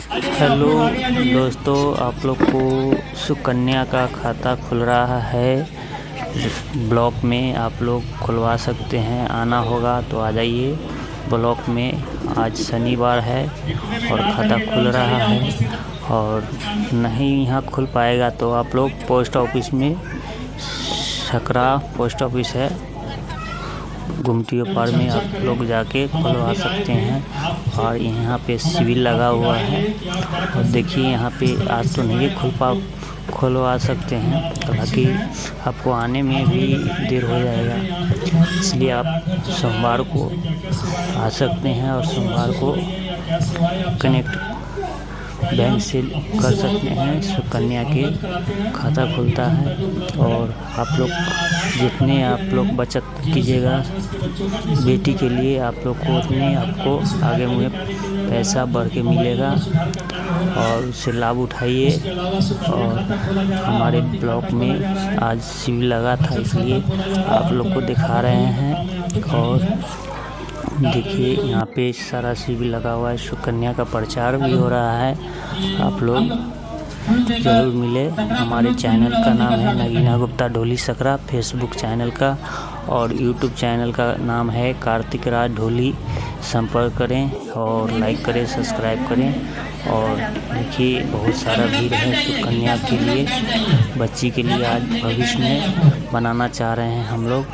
Hello दोस्तों, आप लोग को सुकन्या का खाता खुल रहा है। ब्लॉक में आप लोग खुलवा सकते हैं। आना होगा तो आ जाइए ब्लॉक में। आज शनिवार है और खाता खुल रहा है। और नहीं यहाँ खुल पाएगा तो आप लोग पोस्ट ऑफिस में, सकरा पोस्ट ऑफिस है गुमटियों पार में, आप लोग जाके खुलवा सकते हैं। और यहाँ पे सिविल लगा हुआ है। और देखिए यहाँ पे आज तो नहीं खुलवा सकते हैं, हालांकि आपको आने में भी देर हो जाएगा, इसलिए आप सोमवार को आ सकते हैं और सोमवार को कनेक्ट बैंक से कर सकते हैं। सुकन्या के खाता खुलता है। और आप लोग जितने आप लोग बचत कीजिएगा बेटी के लिए, आप लोग को उतने आपको आगे में पैसा बढ़ के मिलेगा और उससे लाभ उठाइए। और हमारे ब्लॉक में आज शिविर लगा था, इसलिए आप लोग को दिखा रहे हैं। और देखिए यहाँ पे सारा शिविर लगा हुआ है, सुकन्या का प्रचार भी हो रहा है। आप लोग ज़रूर मिले। हमारे चैनल का नाम है नगीना गुप्ता ढोली सकरा, फेसबुक चैनल का, और यूट्यूब चैनल का नाम है कार्तिक राज ढोली। संपर्क करें और लाइक करें, सब्सक्राइब करें। और देखिए बहुत सारा भीड़ है सुकन्या के लिए, बच्ची के लिए आज भविष्य में बनाना चाह रहे हैं हम लोग।